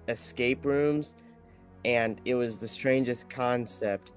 escape rooms, and it was the strangest concept.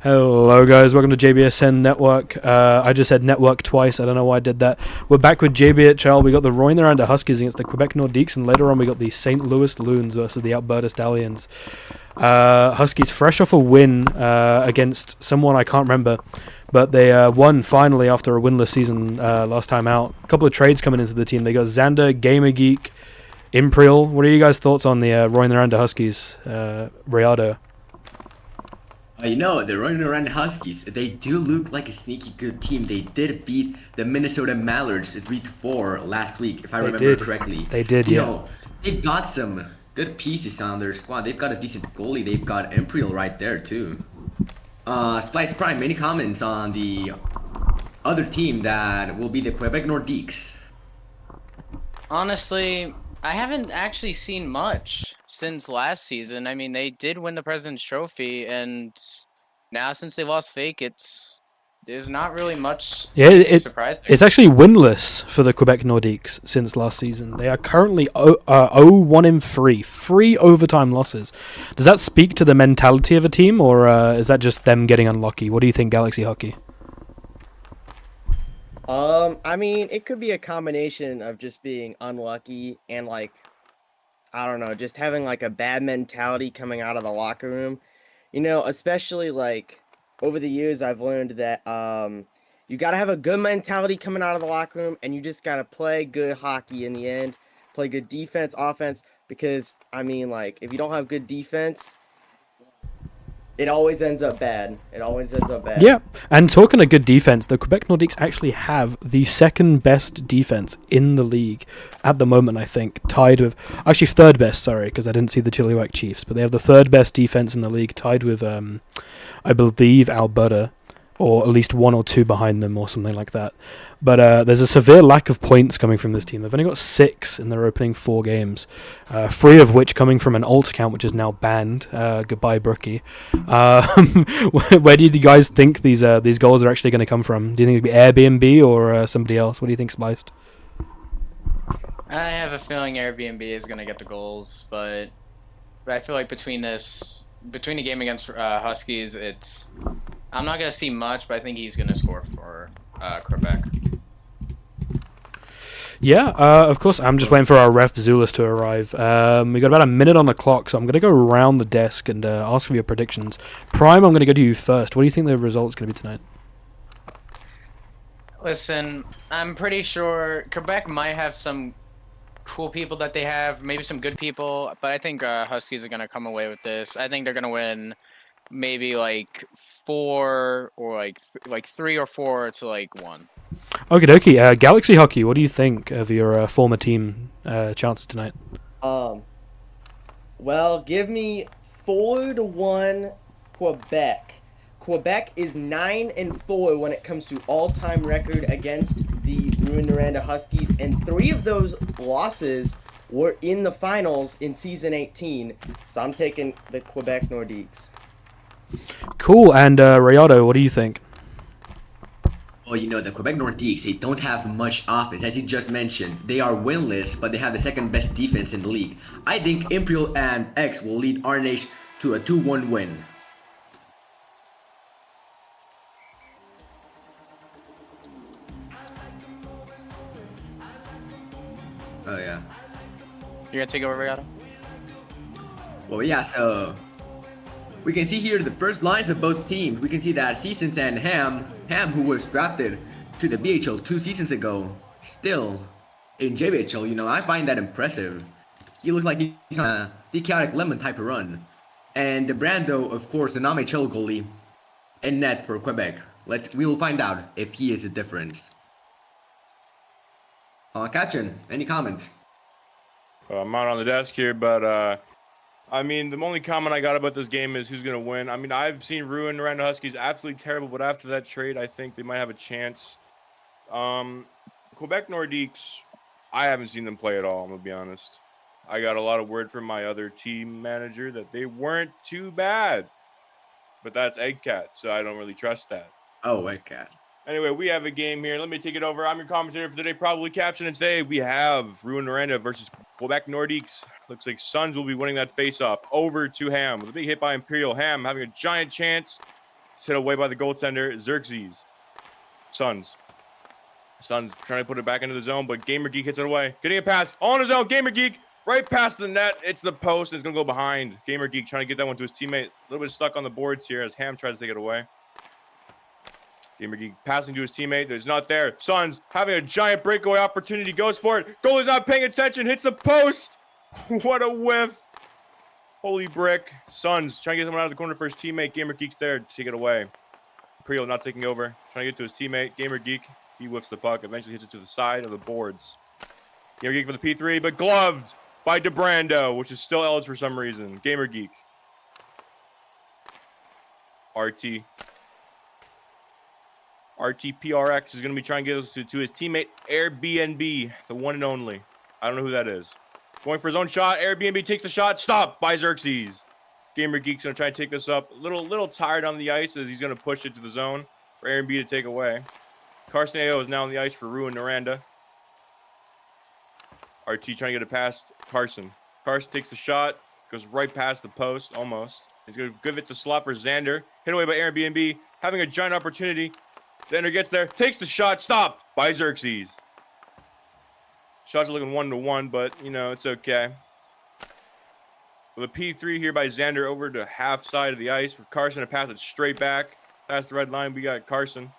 Hello guys, welcome to JBSN Network. I just said network twice, I don't know why I did that. We're back with JBHL. We got the Rouen-Noranda Huskies against the Quebec Nordiques, and later on we got the St. Louis Loons versus the Alberta Stallions. Huskies fresh off a win against someone I can't remember, but they won finally after a winless season last time out. A couple of trades coming into the team. They got Xander, Gamergeek, Imperial. What are you guys' thoughts on the Rouen-Noranda Huskies? Rayado? The Rouen Huskies, they do look like a sneaky good team. They did beat the Minnesota Mallards 3-4 last week, if I remember correctly. They did, yeah. They've got some good pieces on their squad. They've got a decent goalie. They've got Imperial right there, too. Splice Prime, any comments on the other team that will be the Quebec Nordiques? Honestly, I haven't actually seen much since last season. I mean, they did win the President's Trophy, and now since they lost Fake, there's not really much surprising. It's actually winless for the Quebec Nordiques since last season. They are currently 0-1-3, 3 overtime losses. Does that speak to the mentality of a team, or is that just them getting unlucky? What do you think, Galaxy Hockey? I mean, it could be a combination of just being unlucky and, like, I don't know, just having, like, a bad mentality coming out of the locker room. You know, especially, like, over the years, I've learned that, you gotta have a good mentality coming out of the locker room, and you just gotta play good hockey in the end, play good defense, offense, because, I mean, like, if you don't have good defense, it always ends up bad. Yeah, and talking of good defense, the Quebec Nordiques actually have the second best defense in the league at the moment, I think, tied with... Actually, third best, sorry, because I didn't see the Chilliwack Chiefs, but they have the third best defense in the league, tied with, I believe, Alberta, or at least one or two behind them, or something like that. But there's a severe lack of points coming from this team. They've only got 6 in their opening 4 games, 3 of which coming from an alt account, which is now banned. Goodbye, Brookie. Where do you guys think these goals are actually going to come from? Do you think it'll be Airbnb or somebody else? What do you think, Spiced? I have a feeling Airbnb is going to get the goals, but I feel like between the game against Huskies, I'm not going to see much, but I think he's going to score for Quebec. Yeah, of course. I'm just waiting for our ref Zulus to arrive. We got about a minute on the clock, so I'm going to go around the desk and ask for your predictions. Prime, I'm going to go to you first. What do you think the result's going to be tonight? Listen, I'm pretty sure Quebec might have some cool people that they have, maybe some good people, but I think Huskies are going to come away with this. I think they're going to win maybe like 4 or like 3 or 4 to like 1. Okie dokie. Galaxy Hockey, what do you think of your former team chances tonight? Well, give me 4-1 Quebec. Quebec is 9-4 when it comes to all-time record against the Rouen-Noranda Huskies, and 3 of those losses were in the finals in season 18. So I'm taking the Quebec Nordiques. Cool. And Rayado, what do you think? Well, the Quebec Nordiques, they don't have much offense. As you just mentioned, they are winless, but they have the second best defense in the league. I think Imperial and X will lead our nation to a 2-1 win. Oh, yeah. You're going to take over, Rayado? Well, yeah, so... we can see here the first lines of both teams. We can see that Seasons and Ham, who was drafted to the BHL 2 seasons ago, still in JBHL, I find that impressive. He looks like he's on the Chaotic Lemon type of run. And the Brando, of course, an NHL goalie in net for Quebec. We will find out if he is a difference. Katrin, any comments? I'm not on the desk here, but I mean, the only comment I got about this game is who's going to win. I mean, I've seen Rouen-Noranda Huskies absolutely terrible, but after that trade, I think they might have a chance. Quebec Nordiques, I haven't seen them play at all, I'm going to be honest. I got a lot of word from my other team manager that they weren't too bad. But that's Eggcat, so I don't really trust that. Oh, Eggcat. Anyway, we have a game here. Let me take it over. I'm your commentator for today, probably Caption, and today we have Rouen-Noranda versus Quebec Nordiques. Looks like Suns will be winning that face-off over to Ham. With a big hit by Imperial. Ham having a giant chance. It's hit away by the goaltender, Xerxes. Suns trying to put it back into the zone, but Gamer Geek hits it away. Getting a pass on his own. Gamer Geek right past the net. It's the post, and it's going to go behind. Gamer Geek trying to get that one to his teammate. A little bit stuck on the boards here as Ham tries to take it away. Gamer Geek passing to his teammate. There's not there. Suns having a giant breakaway opportunity. Goes for it. Goalie's not paying attention. Hits the post. What a whiff. Holy brick. Suns trying to get someone out of the corner for his teammate. Gamer Geek's there to take it away. Imperial not taking over. Trying to get to his teammate. Gamer Geek. He whiffs the puck. Eventually hits it to the side of the boards. Gamer Geek for the P3, but gloved by DeBrando, which is still eligible for some reason. Gamer Geek. RT. RTPRX is going to be trying to get us to his teammate Airbnb, the one and only. I don't know who that is. Going for his own shot. Airbnb takes the shot. Stopped by Xerxes. Gamer Geek's going to try and take this up. A little tired on the ice as he's going to push it to the zone for Airbnb to take away. Carson AO is now on the ice for Rue and Noranda. RT trying to get it past Carson. Carson takes the shot. Goes right past the post, almost. He's going to give it to slot for Xander. Hit away by Airbnb. Having a giant opportunity. Xander gets there. Takes the shot. Stopped by Xerxes. Shots are looking 1-1, but, you know, it's okay. With a P3 here by Xander over to half side of the ice for Carson to pass it straight back. Past the red line, we got Carson.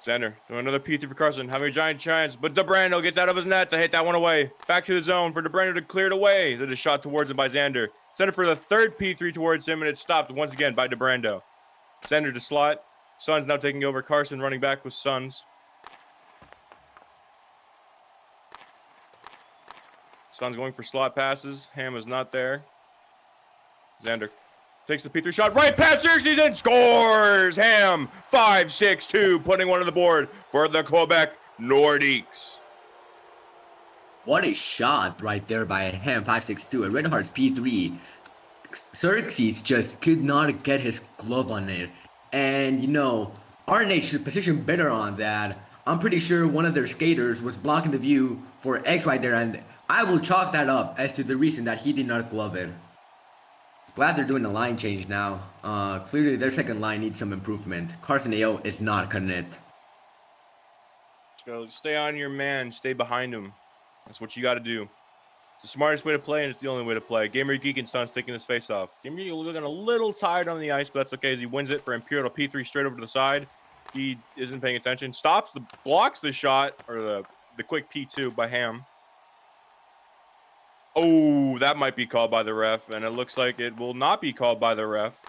Xander doing another P3 for Carson, having a giant chance, but DeBrando gets out of his net to hit that one away. Back to the zone for DeBrando to clear it away. That is shot towards him by Xander. Xander for the third P3 towards him, and it's stopped once again by DeBrando. Xander to slot. Suns now taking over. Carson running back with Suns. Suns going for slot passes. Ham is not there. Xander takes the P3 shot right past Xerxes and scores! Ham 5-6-2, putting one on the board for the Quebec Nordiques. What a shot right there by Ham 5-6-2. A Red Hearts P3. Xerxes just could not get his glove on it. And, you know, RNH should position better on that. I'm pretty sure one of their skaters was blocking the view for X right there, and I will chalk that up as to the reason that he did not glove it. Glad they're doing a line change now. Clearly their second line needs some improvement. Carson AO is not cutting it. So stay on your man. Stay behind him. That's what you got to do. It's the smartest way to play, and it's the only way to play. Gamer Geek and Suns taking this face off. Gamer Geek looking a little tired on the ice, but that's okay as he wins it for Imperial P3 straight over to the side. He isn't paying attention. Blocks the shot, or the quick P2 by Ham. Oh, that might be called by the ref, and it looks like it will not be called by the ref.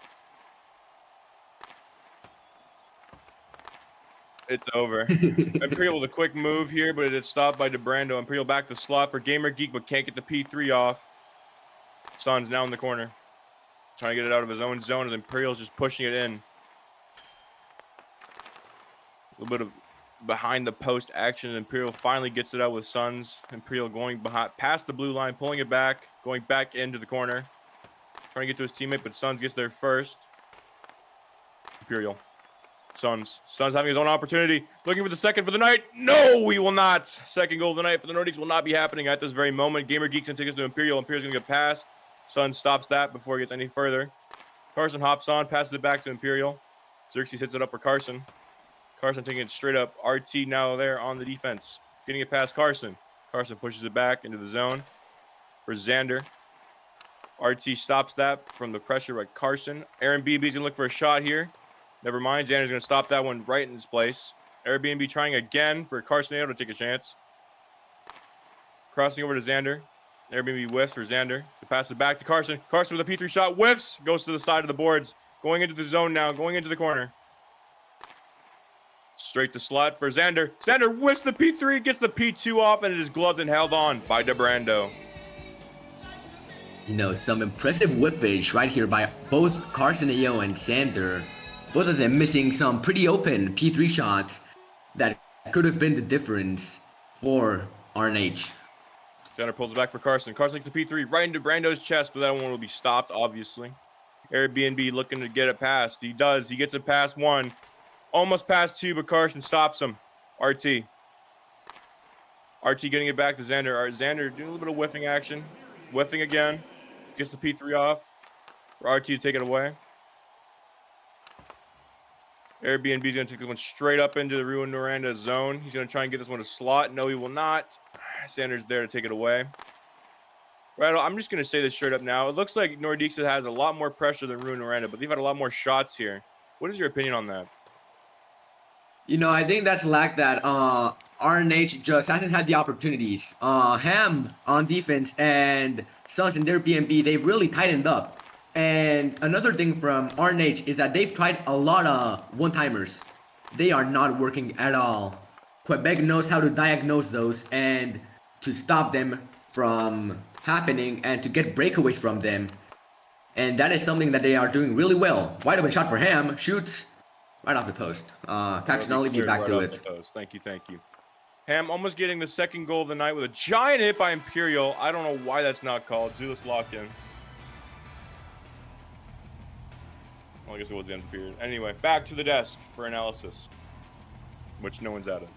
It's over. Imperial with a quick move here, but it is stopped by DeBrando. Imperial back to slot for Gamer Geek, but can't get the P3 off. Suns now in the corner. Trying to get it out of his own zone as Imperial's just pushing it in. A little bit of behind the post action. Imperial finally gets it out with Suns. Imperial going past the blue line, pulling it back, going back into the corner. Trying to get to his teammate, but Suns gets there first. Imperial. Suns having his own opportunity, looking for the second for the night. No, we will not. Second goal of the night for the Nordiques will not be happening at this very moment. Gamer Geeks and tickets to Imperial. Imperial's going to get past. Suns stops that before it gets any further. Carson hops on, passes it back to Imperial. Xerxes hits it up for Carson. Carson taking it straight up. RT now there on the defense. Getting it past Carson. Carson pushes it back into the zone for Xander. RT stops that from the pressure by Carson. Aaron BB's going to look for a shot here. Never mind. Xander's going to stop that one right in his place. Airbnb trying again for Carson to take a chance. Crossing over to Xander. Airbnb whiffs for Xander. To pass it back to Carson. Carson with a P3 shot. Whiffs. Goes to the side of the boards. Going into the zone now. Going into the corner. Straight to slot for Xander. Xander whiffs the P3. Gets the P2 off. And it is gloved and held on by DeBrando. You know, some impressive whippage right here by both Carson AO and Xander. Both of them missing some pretty open P3 shots that could have been the difference for RNH. Xander pulls it back for Carson. Carson takes the P3 right into Brando's chest, but that one will be stopped, obviously. Airbnb looking to get it past. He does. He gets it past one. Almost past two, but Carson stops him. RT getting it back to Xander. Xander doing a little bit of whiffing action. Whiffing again. Gets the P3 off for RT to take it away. Airbnb's going to take this one straight up into the Ruin Noranda zone. He's going to try and get this one to slot. No, he will not. Sanders there to take it away. Right, I'm just going to say this straight up now. It looks like Nordiques has a lot more pressure than Ruin Noranda, but they've had a lot more shots here. What is your opinion on that? You know, I think that's lack that RNH just hasn't had the opportunities. Ham on defense and Suns and their BNB, they've really tightened up. And another thing from RNH is that they've tried a lot of one-timers. They are not working at all. Quebec knows how to diagnose those and to stop them from happening and to get breakaways from them. And that is something that they are doing really well. Wide open shot for Ham, shoots right off the post. Patrick, I'll leave you back to it. Thank you. Ham almost getting the second goal of the night with a giant hit by Imperial. I don't know why that's not called. Zulus locked in. Well, I guess it was the end of the period. Anyway, back to the desk for analysis, which no one's at it.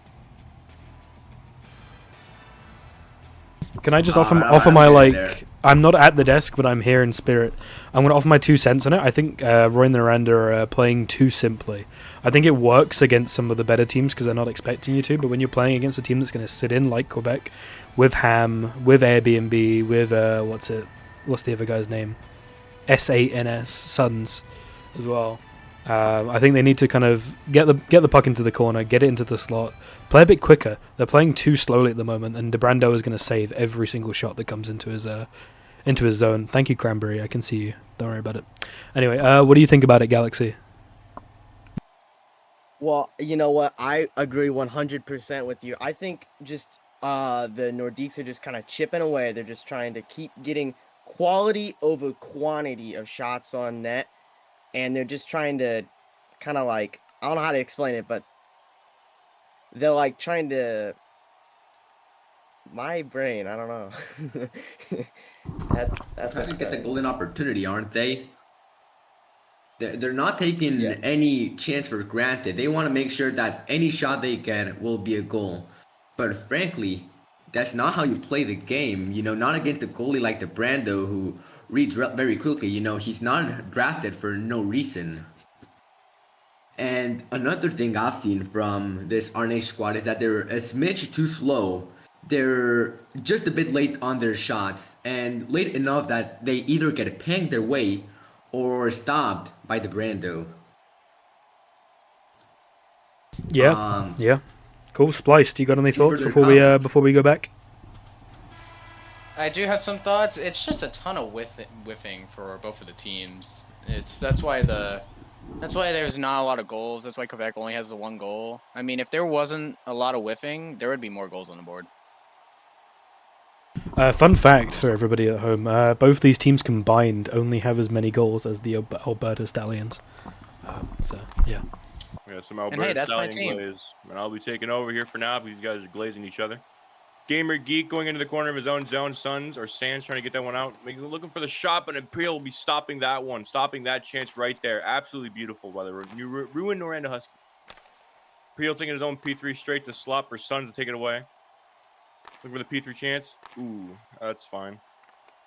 Can I just offer my, like, I'm not at the desk, but I'm here in spirit. I'm going to offer my 2 cents on it. I think Roy and Miranda are playing too simply. I think it works against some of the better teams because they're not expecting you to, but when you're playing against a team that's going to sit in, like Quebec, with Ham, with Airbnb, with, what's the other guy's name? SANS, Suns, as well. I think they need to kind of get the puck into the corner, get it into the slot, play a bit quicker. They're playing too slowly at the moment, and DeBrando is going to save every single shot that comes into his zone. Thank you, Cranberry. I can see you. Don't worry about it. Anyway, what do you think about it, Galaxy? Well, you know what? I agree 100% with you. I think just the Nordiques are just kind of chipping away. They're just trying to keep getting quality over quantity of shots on net. And they're just trying to kind of like, I don't know how to explain it, but they're like trying to, my brain, I don't know. that's trying to get the golden opportunity, aren't they? They're not taking any chance for granted. They want to make sure that any shot they get will be a goal. But frankly, that's not how you play the game. You know, not against a goalie like the Brando who reads very quickly. You know, he's not drafted for no reason. And another thing I've seen from this RNH squad is that they're a smidge too slow. They're just a bit late on their shots, and late enough that they either get pinged their way or stopped by the Brando. Yeah. Cool. Spliced, you got any thoughts before we go back? I do have some thoughts. It's just a ton of whiffing for both of the teams. That's why there's not a lot of goals. That's why Quebec only has the 1 goal. I mean, if there wasn't a lot of whiffing, there would be more goals on the board. Fun fact for everybody at home: both these teams combined only have as many goals as the Alberta Stallions. So yeah. We got some Alberta Stallion glaze, and I'll be taking over here for now because these guys are glazing each other. Gamer Geek going into the corner of his own zone. Suns or Sands trying to get that one out. Looking for the shot, but Imperial will be stopping that one. Stopping that chance right there. Absolutely beautiful by the Ruin Noranda Husky. Imperial taking his own P3 straight to slot for Suns to take it away. Looking for the P3 chance. Ooh, that's fine.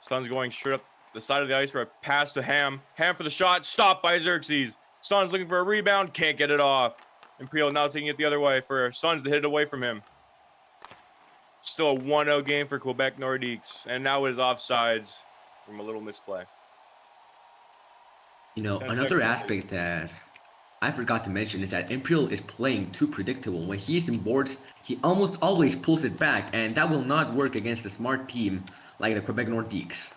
Suns going straight up the side of the ice for a pass to Ham. Ham for the shot. Stopped by Xerxes. Suns looking for a rebound. Can't get it off. Imperial now taking it the other way for Suns to hit it away from him. Still a 1-0 game for Quebec Nordiques. And now it is offsides from a little misplay. You know, another aspect that I forgot to mention is that Imperial is playing too predictable. When he's in boards, he almost always pulls it back, and that will not work against a smart team like the Quebec Nordiques.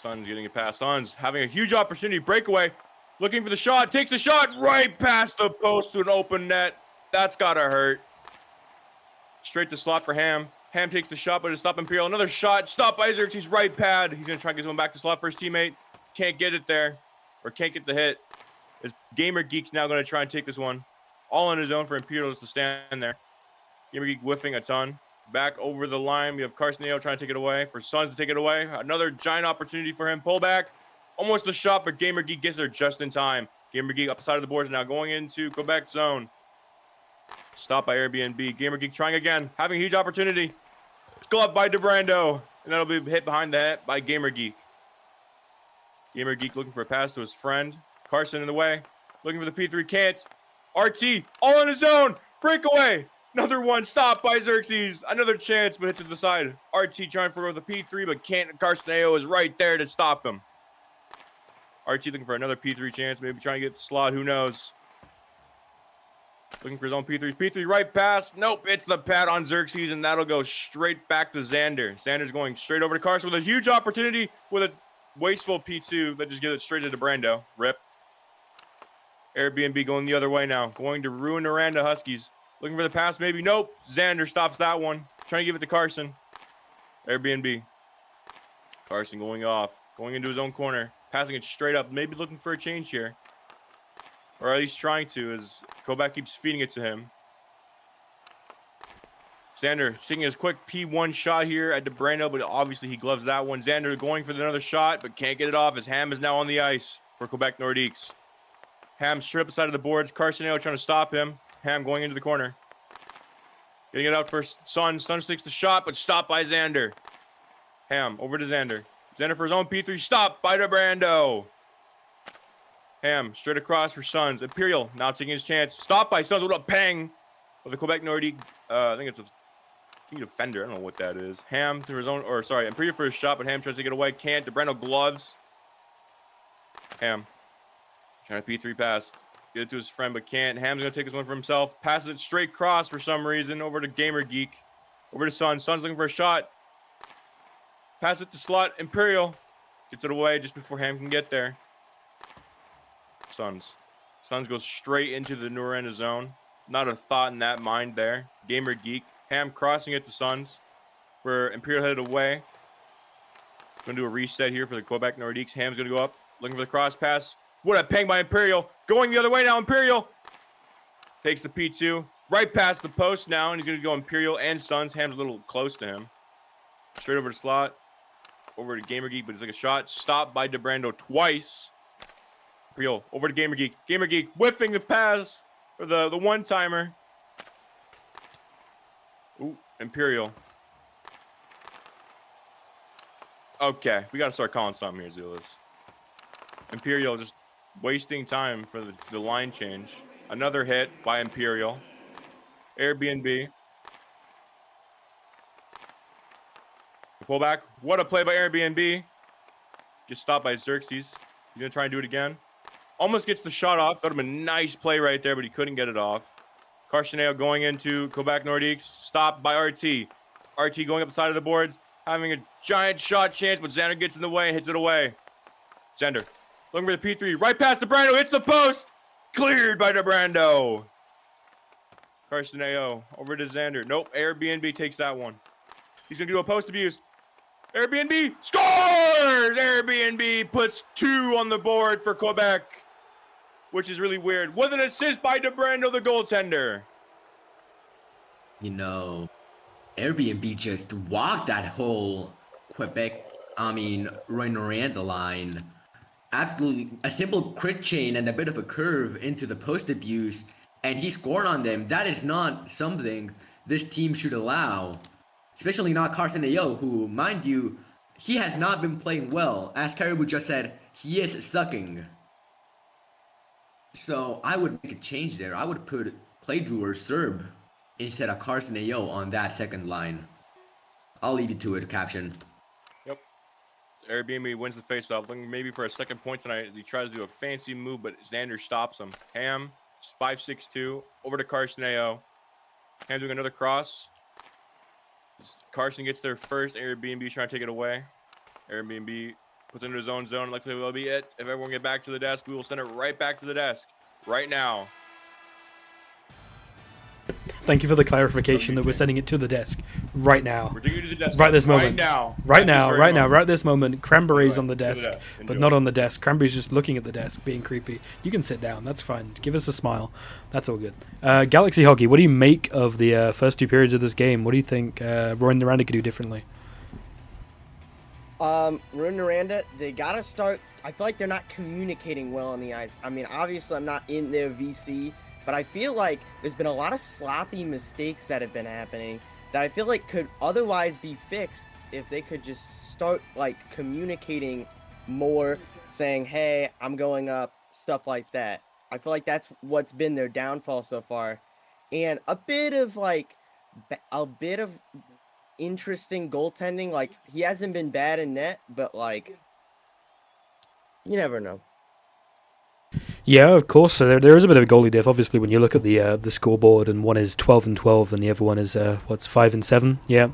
Suns getting a pass. Suns having a huge opportunity. Breakaway. Looking for the shot. Takes the shot right past the post to an open net. That's got to hurt. Straight to slot for Ham. Ham takes the shot, but it's stop Imperial. Another shot. Stop by Xerxes. Right pad. He's going to try and get one back to slot for his teammate. Can't get it there. Or can't get the hit. His Gamer Geek's now going to try and take this one. All on his own for Imperial just to stand there. Gamer Geek whiffing a ton. Back over the line. We have Carcineo trying to take it away. For Suns to take it away. Another giant opportunity for him. Pull back. Almost a shot, but Gamer Geek gets there just in time. Gamer Geek up the side of the boards now going into Quebec zone. Stopped by Airbnb. Gamer Geek trying again. Having a huge opportunity. Glove by DeBrando. And that'll be hit behind the head by Gamer Geek. Gamer Geek looking for a pass to his friend. Carson in the way. Looking for the P3, can't. RT, all on his own. Breakaway. Another one, stopped by Xerxes. Another chance, but hits it to the side. RT trying for the P3, but can't. Carsteneo is right there to stop him. RT looking for another P3 chance, maybe trying to get the slot, who knows. Looking for his own P3. P3 right pass. Nope, it's the pad on Xerxes, and that'll go straight back to Xander. Xander's going straight over to Carson with a huge opportunity with a wasteful P2 that just gives it straight to Brando. Rip. Airbnb going the other way now. Going to ruin Miranda Huskies. Looking for the pass, maybe. Nope. Xander stops that one. Trying to give it to Carson. Airbnb. Carson going off. Going into his own corner. Passing it straight up. Maybe looking for a change here. Or at least trying to, as Kovac keeps feeding it to him. Xander taking his quick P1 shot here at DeBrando, but obviously he gloves that one. Xander going for another shot, but can't get it off as Ham is now on the ice for Quebec Nordiques. Ham straight up the side of the boards. Carsteneo trying to stop him. Ham going into the corner. Getting it out for Sun. Sun takes the shot, but stopped by Xander. Ham over to Xander. Xander for his own P3. Stopped by DeBrando. Ham straight across for Suns. Imperial now taking his chance. Stopped by Suns. What a pang. With the Quebec Nordique. I think it's a defender. I don't know what that is. Ham to his own, or sorry, Imperial for his shot, but Ham tries to get away. Can't. DeBrando gloves. Ham trying to P3 pass. Get it to his friend, but can't. Ham's going to take this one for himself. Passes it straight cross for some reason over to Gamer Geek. Over to Sun. Sun's looking for a shot. Pass it to Slot. Imperial gets it away just before Ham can get there. Suns goes straight into the Noranda zone. Not a thought in that mind there. Gamer Geek. Ham crossing it to Suns for Imperial headed away. Going to do a reset here for the Quebec Nordiques. Ham's going to go up. Looking for the cross pass. What a pang by Imperial. Going the other way now. Imperial takes the P2. Right past the post now. And he's going to go Imperial and Suns. Ham's a little close to him. Straight over to Slot. Over to Gamer Geek, but it's like a shot. Stopped by DeBrando twice. Imperial over to Gamer Geek. Gamer Geek whiffing the pass for the one-timer. Ooh, Imperial. Okay, we got to start calling something here, Zulas. Imperial just wasting time for the line change. Another hit by Imperial. Airbnb. Pull back. What a play by Airbnb. Gets stopped by Xerxes. He's going to try and do it again. Almost gets the shot off. That would have been a nice play right there, but he couldn't get it off. Carsteneo going into Quebec Nordiques. Stopped by RT. RT going up the side of the boards. Having a giant shot chance, but Xander gets in the way and hits it away. Xander looking for the P3. Right past DeBrando. Hits the post. Cleared by DeBrando. Carsteneo over to Xander. Nope. Airbnb takes that one. He's going to do a post abuse. Airbnb scores! Airbnb puts 2 on the board for Quebec, which is really weird. With an assist by DeBrando, the goaltender. You know, Airbnb just walked that whole Roy Noranda line. Absolutely a simple crit chain and a bit of a curve into the post abuse, and he scored on them. That is not something this team should allow. Especially not Carsteneo, who, mind you, he has not been playing well. As Caribou just said, he is sucking. So I would make a change there. I would put Playdrew or Serb instead of Carsteneo on that second line. I'll leave it to it, caption. Yep. Airbnb wins the faceoff, looking maybe for a second point tonight. He tries to do a fancy move, but Xander stops him. Ham, 5-6-2, over to Carsteneo. Ham doing another cross. Carson gets there first. Airbnb trying to take it away. Airbnb puts it into his own zone. Looks like that'll be it. If everyone get back to the desk, we will send it right back to the desk right now. Thank you for the clarification that we're sending it to the desk right now. We're taking it to the desk Right this moment. Right now. Right now. this Right very now. Right this moment. Cranberry's on the To the desk, desk. but Enjoy. not on the desk. Cranberry's just looking at the desk, being creepy. You can sit down. That's fine. Give us a smile. That's all good. Galaxy Hockey, what do you make of the first 2 periods of this game? What do you think Roy Noranda could do differently? Roy Noranda, they gotta start. I feel like they're not communicating well on the ice. I mean, obviously, I'm not in their VC, but I feel like there's been a lot of sloppy mistakes that have been happening that I feel like could otherwise be fixed if they could just start like communicating more, saying, "Hey, I'm going up," stuff like that. I feel like that's what's been their downfall so far, and a bit of interesting goaltending. Like he hasn't been bad in net, but like you never know. Yeah, of course. So there is a bit of a goalie diff. Obviously, when you look at the scoreboard, and one is 12-12, and the other one is 5-7. Yeah,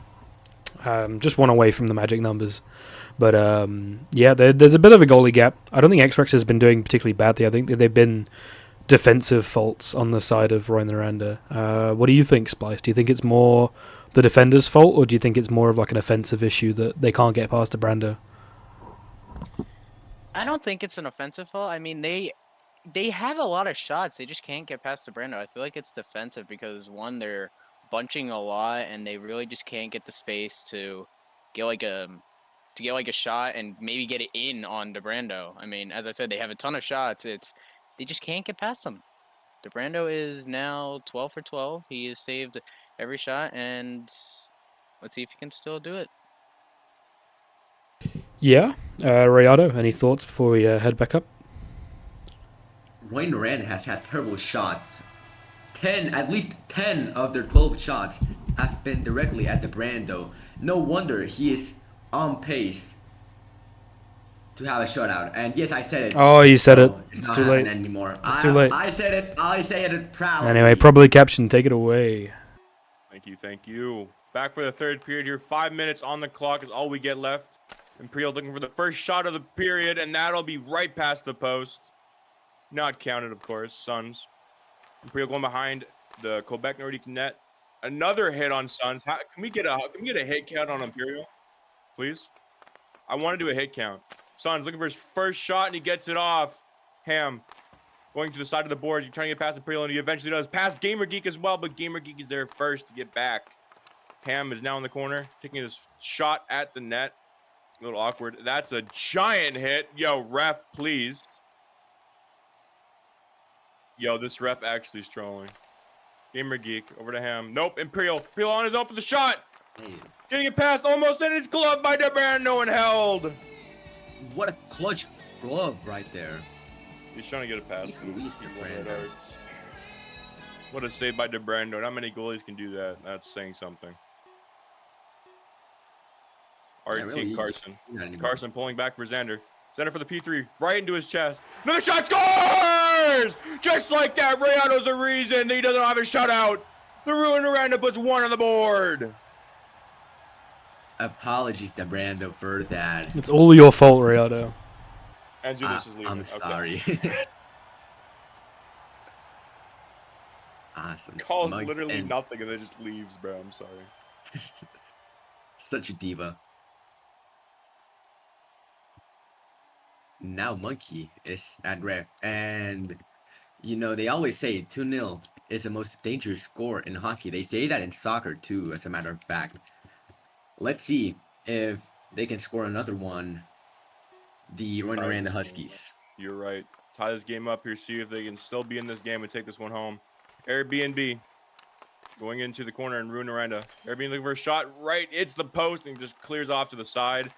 just one away from the magic numbers. But yeah, there's a bit of a goalie gap. I don't think X-Rex has been doing particularly badly. I think that they've been defensive faults on the side of Roy Naranda. What do you think, Splice? Do you think it's more the defender's fault, or do you think it's more of like an offensive issue that they can't get past the Brando? I don't think it's an offensive fault. I mean, they have a lot of shots. They just can't get past the Brando. I feel like it's defensive because one, they're bunching a lot, and they really just can't get the space to get like a shot and maybe get it in on DeBrando. I mean, as I said, they have a ton of shots. They just can't get past them. DeBrando is now 12 for 12. He has saved every shot, and let's see if he can still do it. Yeah, Rayado, any thoughts before we head back up? Roy Naranda has had terrible shots. At least 10 of their 12 shots have been directly at the Brando. No wonder he is on pace to have a shutout. And yes, I said it. Oh, you said it. It's It's not too late. happening anymore. It's too late. I said it. I say it proudly. Anyway, probably caption. Take it away. Thank you. Back for the third period here. 5 minutes on the clock is all we get left. Imperial looking for the first shot of the period, and that'll be right past the post. Not counted, of course. Suns. Imperial going behind the Quebec Nordique net. Another hit on Suns. Can we get a hit count on Imperial, please? I want to do a hit count. Suns looking for his first shot, and he gets it off. Ham going to the side of the board. He's trying to get past Imperial, and he eventually does. Past Gamer Geek as well, but Gamer Geek is there first to get back. Ham is now in the corner, taking his shot at the net. A little awkward. That's a giant hit. Yo, ref, please. Yo, this ref actually is trolling. Gamer Geek over to Ham. Nope, Imperial on his own for the shot. Hey, Getting it past, almost in his glove by DeBrando and held. what a clutch glove right there. He's trying to get it past He's him. Luis DeBrando. What a save by DeBrando. Not many goalies can do that. That's saying something. RT really, Carson. not anymore. Carson pulling back for Xander. Xander for the P3, right into his chest. Another shot, scores! Just like that, Rayano's the reason that he doesn't have a shutout. The Ruin Miranda puts one on the board. Apologies, DeBrando, for that. It's all your fault, Rayado. And Judas is leaving. I'm Okay. sorry. Awesome. Calls Mug literally and nothing and then just leaves, bro. I'm sorry. Such a diva. Now Monkey is at ref, and you know they always say 2-0 is the most dangerous score in hockey. They say that in soccer too, as a matter of fact. Let's see if they can score another one. The Roy Naranda Huskies. You're right. Tie this game up here, see if they can still be in this game and take this one home. Airbnb going into the corner and Ruin Miranda. Airbnb looking for a shot right. It's the post and just clears off to the side.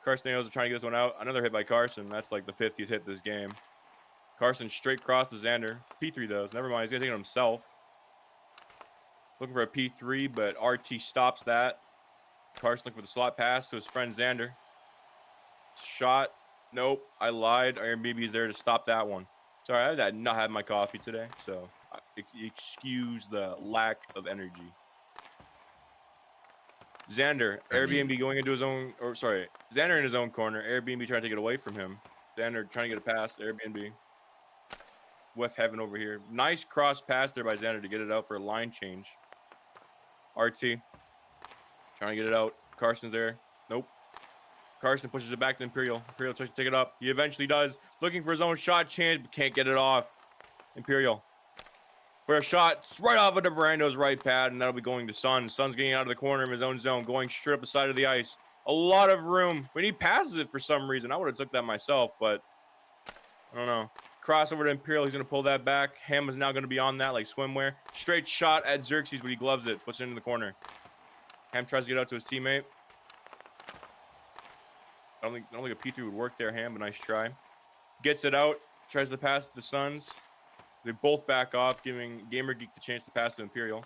Carson Daniels is trying to get this one out. Another hit by Carson. That's like the 50th hit this game. Carson straight cross to Xander. P3 does. Never mind. He's going to take it himself. Looking for a P3, but RT stops that. Carson looking for the slot pass to his friend Xander. Shot. Nope. I lied. Airbnb is there to stop that one. Sorry, I did not have my coffee today, so excuse the lack of energy. Xander, Airbnb going into his own, or sorry, Xander in his own corner. Airbnb trying to take it away from him. Xander trying to get a pass. Airbnb. Wef heaven over here. Nice cross pass there by Xander to get it out for a line change. RT trying to get it out. Carson's there. Nope. Carson pushes it back to Imperial. Imperial tries to take it up. He eventually does. Looking for his own shot chance, but can't get it off. Imperial for a shot right off of DeBrando's right pad, and that'll be going to Suns. Suns getting out of the corner of his own zone, going straight up the side of the ice. A lot of room. When he passes it for some reason, I would have took that myself, but I don't know. Crossover to Imperial. He's going to pull that back. Ham is now going to be on that like swimwear. Straight shot at Xerxes, but he gloves it. Puts it into the corner. Ham tries to get out to his teammate. I don't think a P3 would work there, Ham, but nice try. Gets it out. Tries to pass to the Suns. They both back off, giving Gamer Geek the chance to pass to Imperial.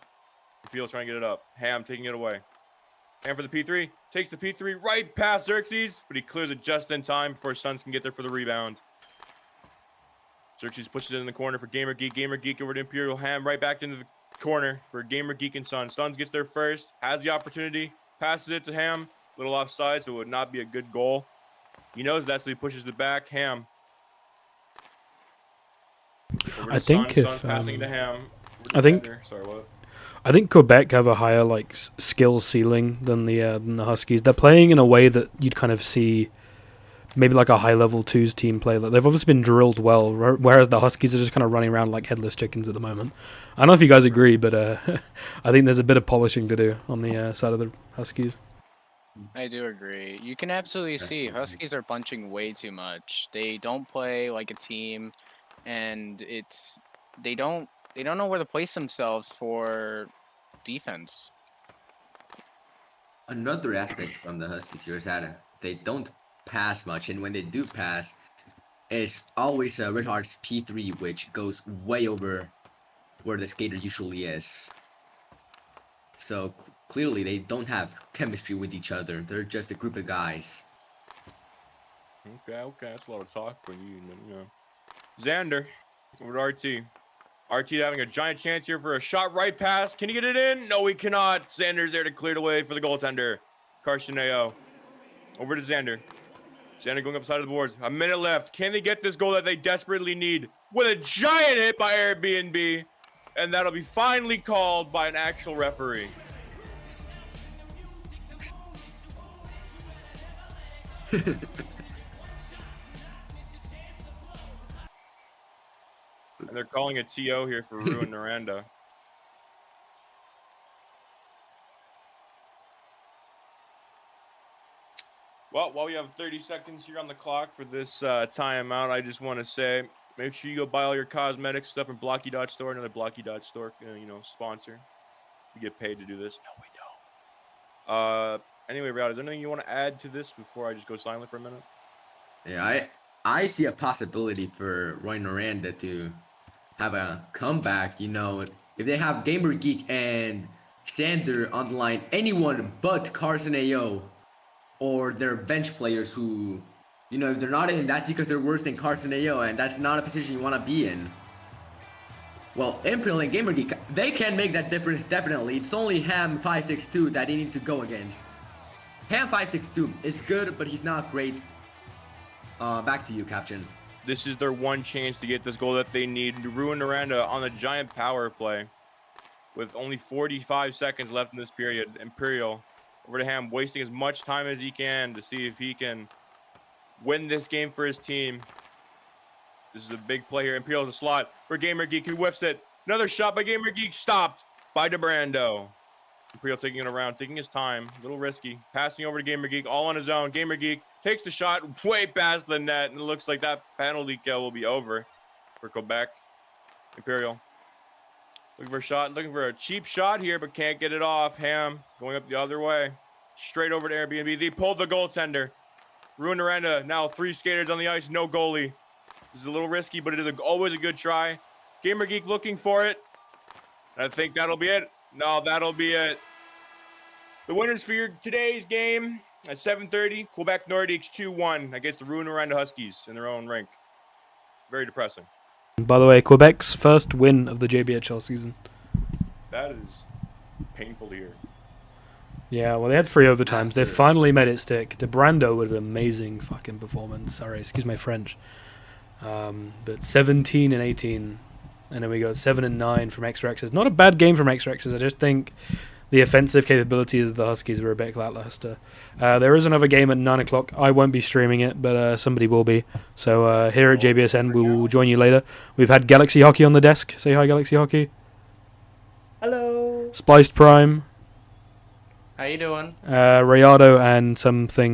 Imperial trying to get it up. Ham taking it away. Ham for the P3. Takes the P3 right past Xerxes, but he clears it just in time before Suns can get there for the rebound. Xerxes pushes it in the corner for Gamer Geek. Gamer Geek over to Imperial. Ham right back into the corner for Gamer Geek and Suns. Suns gets there first, has the opportunity, passes it to Ham. Little offside, so it would not be a good goal. He knows that, so he pushes it back. Ham. I think if Suns passing to Ham. I think Sorry, what? I think Quebec have a higher like skill ceiling than the Huskies. They're playing in a way that you'd kind of see maybe like a high level twos team play. Like, they've obviously been drilled well, whereas the Huskies are just kind of running around like headless chickens at the moment. I don't know if you guys agree, but I think there's a bit of polishing to do on the side of the Huskies. I do agree. You can absolutely see Huskies are bunching way too much. They don't play like a team, and they don't know where to place themselves for defense. Another aspect from the Huskies here is that they don't pass much, and when they do pass, it's always Red Heart's P3, which goes way over where the skater usually is. So clearly they don't have chemistry with each other. They're just a group of guys. Okay, that's a lot of talk for you know. Xander over to RT. RT having a giant chance here for a shot right pass. Can he get it in? No, he cannot. Xander's there to clear the way for the goaltender. Carcineo. Over to Xander. Xander going upside of the boards. A minute left. Can they get this goal that they desperately need? With a giant hit by Airbnb. And that'll be finally called by an actual referee. And they're calling a TO here for Rue and Miranda. Well, while we have 30 seconds here on the clock for this timeout, I just want to say, make sure you go buy all your cosmetics stuff from Blocky Dot Store, another Blocky Dot Store, sponsor. We get paid to do this. No, we don't. Anyway, Rowd, is there anything you want to add to this before I just go silent for a minute? Yeah, I see a possibility for Roy Miranda to have a comeback. If they have Gamer Geek and Xander on the line, anyone but Carson AO or their bench players who, if they're not in, that's because they're worse than Carson AO, and that's not a position you want to be in. Well, Imperial and Gamer Geek, they can make that difference, definitely. It's only Ham 562 that they need to go against. Ham 562 is good, but he's not great. Back to you, Captain. This is their one chance to get this goal that they need to ruin Miranda on the giant power play. With only 45 seconds left in this period, Imperial over to Ham, wasting as much time as he can to see if he can win this game for his team. This is a big play here. Imperial the slot for Gamer Geek, who whiffs it. Another shot by Gamer Geek, stopped by DeBrando. Imperial taking it around, taking his time, a little risky. Passing over to Gamer Geek, all on his own. Gamer Geek takes the shot way past the net, and it looks like that penalty kill will be over for Quebec. Imperial looking for a shot, looking for a cheap shot here, but can't get it off. Ham going up the other way, straight over to Airbnb. They pulled the goaltender. Ruin Miranda, now 3 skaters on the ice, no goalie. This is a little risky, but it is always a good try. Gamer Geek looking for it. I think that'll be it. No, that'll be it. The winners for today's game at 7:30, Quebec Nordiques 2-1 against the Ruin Miranda Huskies in their own rink. Very depressing. By the way, Quebec's first win of the JBHL season. That is painful to hear. Yeah, well, they had 3 overtimes. They finally made it stick. DeBrando with an amazing fucking performance. Sorry, excuse my French. But 17 and 18. And then we got 7 and 9 from X-Rexes. Not a bad game from X-Rexes. I just think the offensive capabilities of the Huskies were a bit lackluster. There is another game at 9 o'clock. I won't be streaming it, but somebody will be. So here at JBSN, we will join you later. We've had Galaxy Hockey on the desk. Say hi, Galaxy Hockey. Hello. Spliced Prime. How you doing? Rayado and something.